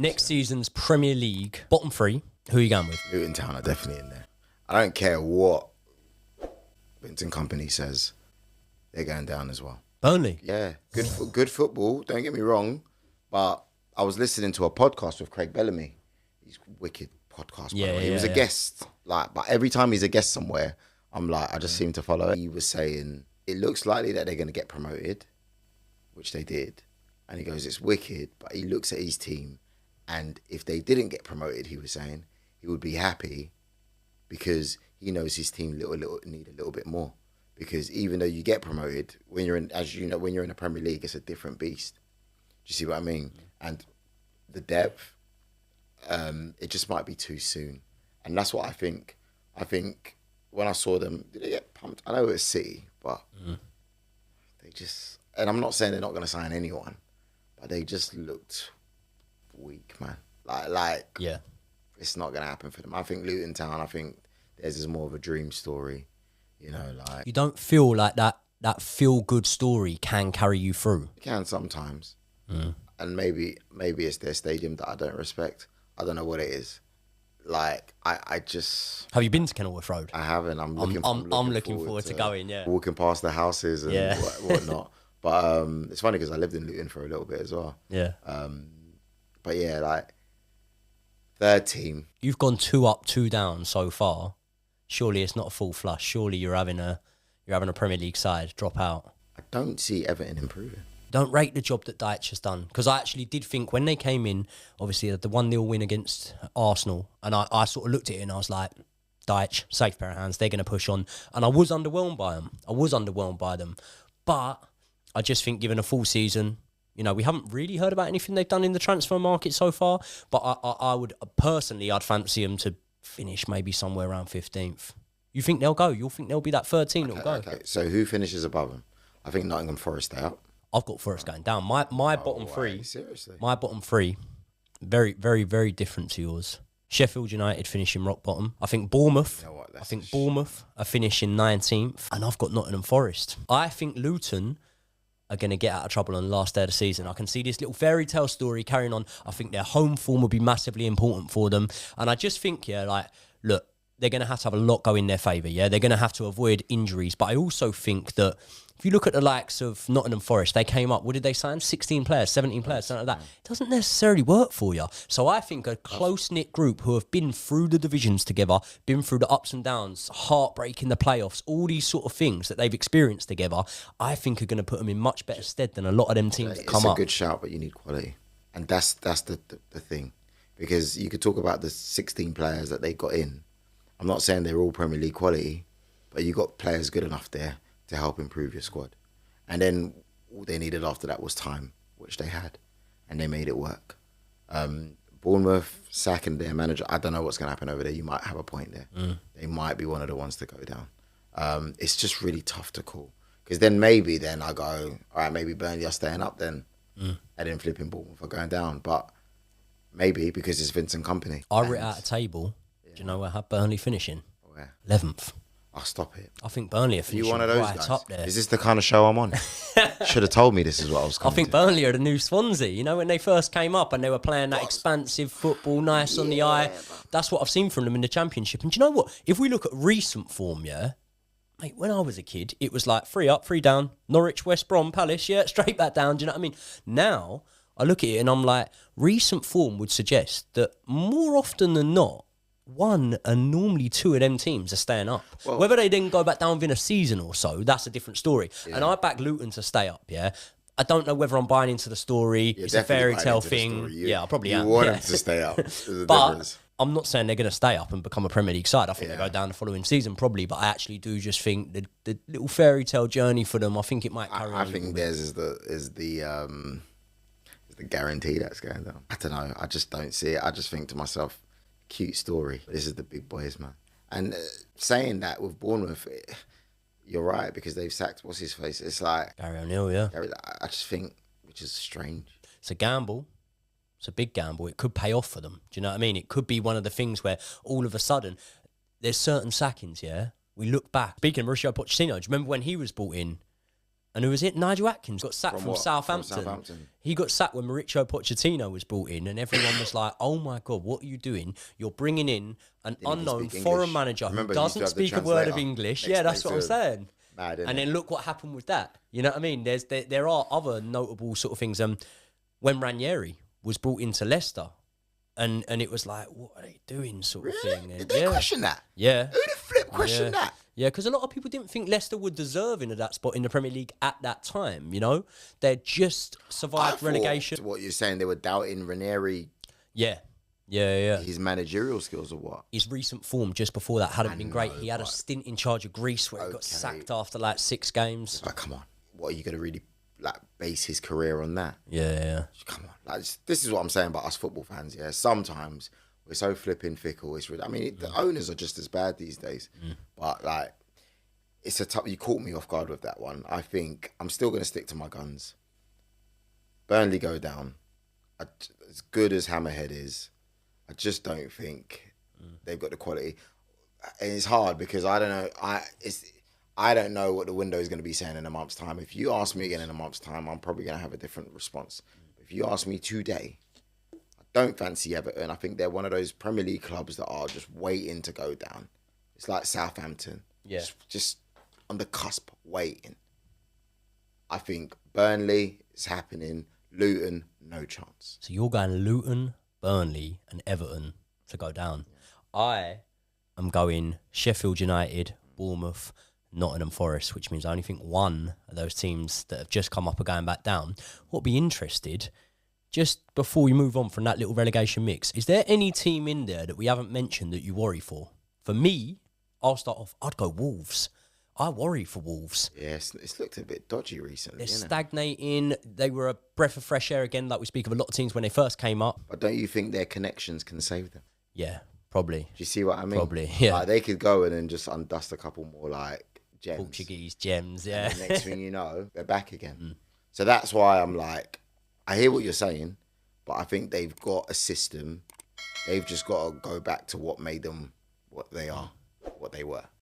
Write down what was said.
Next season's Premier League, bottom three, who are you going with? Luton Town are definitely in there. I don't care what Vincent Kompany says, they're going down as well. Burnley? Yeah, good football, don't get me wrong, but I was listening to a podcast with Craig Bellamy. He's a wicked podcast, by the way. He was a guest, but every time he's a guest somewhere, I'm like, I just seem to follow it. He was saying, it looks likely that they're going to get promoted, which they did. And he goes, it's wicked, but he looks at his team, and if they didn't get promoted, he was saying, he would be happy because he knows his team need a little bit more. Because even though you get promoted, when you're in, as you know, when you're in the Premier League, it's a different beast. Do you see what I mean? And the depth, it just might be too soon. And that's what I think. I think when I saw them, did they get pumped? I know it was City, but they just, and I'm not saying they're not going to sign anyone, but they just looked weak, man. Yeah. It's not going to happen for them. I think Luton Town, I think theirs is more of a dream story. You know, like... You don't feel like that feel-good story can carry you through? It can sometimes. And maybe it's their stadium that I don't respect. I don't know what it is. Like, I just... Have you been to Kenilworth Road? I haven't. I'm looking forward to going, yeah. Walking past the houses and whatnot. But it's funny because I lived in Luton for a little bit as well. Yeah. But yeah, like, third team. You've gone 2 up, 2 down so far. Surely it's not a full flush. Surely you're having a Premier League side drop out. I don't see Everton improving. Don't rate the job that Deitch has done. Because I actually did think when they came in, obviously the 1-0 win against Arsenal, and I sort of looked at it and I was like, Deitch, safe pair of hands, they're going to push on. And I was underwhelmed by them. But I just think given a full season, you know, we haven't really heard about anything they've done in the transfer market so far. But I would, personally, I'd fancy them to finish maybe somewhere around 15th. You think they'll go? You'll think they'll be that 13 that'll go? Okay, so who finishes above them? I think Nottingham Forest stay up. I've got Forest going down. My bottom three. Seriously? My bottom three, very, very, very different to yours. Sheffield United finishing rock bottom. I think Bournemouth. You know what, I think Bournemouth are finishing 19th, and I've got Nottingham Forest. I think Luton are going to get out of trouble on the last day of the season. I can see this little fairy tale story carrying on. I think their home form will be massively important for them, and I just think, look, they're going to have a lot go in their favour, yeah? They're going to have to avoid injuries. But I also think that if you look at the likes of Nottingham Forest, they came up, what did they sign? 16 players, 17 players, something like that. It doesn't necessarily work for you. So I think a close-knit group who have been through the divisions together, been through the ups and downs, heartbreak in the playoffs, all these sort of things that they've experienced together, I think are going to put them in much better stead than a lot of them teams that come up. It's a good shout, but you need quality. And that's the thing. Because you could talk about the 16 players that they got in. I'm not saying they're all Premier League quality, but you got players good enough there to help improve your squad. And then all they needed after that was time, which they had, and they made it work. Bournemouth sacking their manager, I don't know what's going to happen over there. You might have a point there. They might be one of the ones to go down. It's just really tough to call. Because then I go, all right, maybe Burnley are staying up then, and then flipping Bournemouth are going down. But maybe because it's Vincent Kompany. I wrote out a table. Do you know where I had Burnley finishing? Where? 11th. I'll stop it. I think Burnley are finishing one of those right guys? up there. Is this the kind of show I'm on? Should have told me this is what I was coming I think to. Burnley are the new Swansea. You know, when they first came up and they were playing that expansive football, nice on the eye. That's what I've seen from them in the Championship. And do you know what? If we look at recent form, mate, when I was a kid, it was like 3 up, 3 down. Norwich, West Brom, Palace, straight back down. Do you know what I mean? Now, I look at it and I'm like, recent form would suggest that more often than not, 1 and normally 2 of them teams are staying up. Well, whether they then go back down within a season or so, that's a different story. Yeah. And I back Luton to stay up, I don't know whether I'm buying into the story. It's a fairy tale thing. I probably am. You want them to stay up. But difference. I'm not saying they're going to stay up and become a Premier League side. I think they go down the following season probably, but I actually do just think the little fairy tale journey for them, I think it might carry on. I think theirs is the guarantee that's going down. I don't know. I just don't see it. I just think to myself, cute story. This is the big boys, man. And saying that with Bournemouth, you're right, because they've sacked, what's his face? It's like... Gary O'Neill, I just think, which is strange. It's a gamble. It's a big gamble. It could pay off for them. Do you know what I mean? It could be one of the things where all of a sudden, there's certain sackings, We look back. Speaking of Mauricio Pochettino, do you remember when he was brought in And who was it? Nigel Atkins got sacked From from what? Southampton. From Southampton. He got sacked when Mauricio Pochettino was brought in, and everyone was like, "Oh my god, what are you doing? You're bringing in an unknown foreign manager who doesn't speak a word of English." Yeah, that's what I'm saying. Mad, and then look what happened with that. You know what I mean? There are other notable sort of things. When Ranieri was brought into Leicester, and it was like, what are they doing, sort of thing? And, Did they question that? Yeah. Who the flip questioned that? Yeah, because a lot of people didn't think Leicester were deserving of that spot in the Premier League at that time, you know? They'd just survived relegation. What you're saying, they were doubting Ranieri, Yeah. his managerial skills or what? His recent form just before that hadn't been great. He had a stint in charge of Greece where he got sacked after like 6 games. Like, come on. What, are you going to really base his career on that? Yeah. Come on. This is what I'm saying about us football fans, yeah? Sometimes we're so flipping fickle. The owners are just as bad these days. But, like, it's you caught me off guard with that one. I think I'm still going to stick to my guns. Burnley go down. As good as Hammerhead is, I just don't think they've got the quality. And it's hard because I don't know. I don't know what the window is going to be saying in a month's time. If you ask me again in a month's time, I'm probably going to have a different response. If you ask me today, I don't fancy Everton. I think they're one of those Premier League clubs that are just waiting to go down. It's like Southampton. Yeah. Just on the cusp, waiting. I think Burnley is happening. Luton, no chance. So you're going Luton, Burnley and Everton to go down. I am going Sheffield United, Bournemouth, Nottingham Forest, which means I only think one of those teams that have just come up are going back down. What be interested, just before we move on from that little relegation mix, is there any team in there that we haven't mentioned that you worry for? For me, I'll start off, I'd go Wolves. I worry for Wolves. Yeah, it's looked a bit dodgy recently. They're stagnating. They were a breath of fresh air again, like we speak of a lot of teams when they first came up. But don't you think their connections can save them? Yeah, probably. Do you see what I mean? Probably, yeah. Like, they could go in and just undust a couple more, like, gems. Portuguese gems, yeah. And the next thing you know, they're back again. So that's why I'm like, I hear what you're saying, but I think they've got a system. They've just got to go back to what made them what they are, what they were.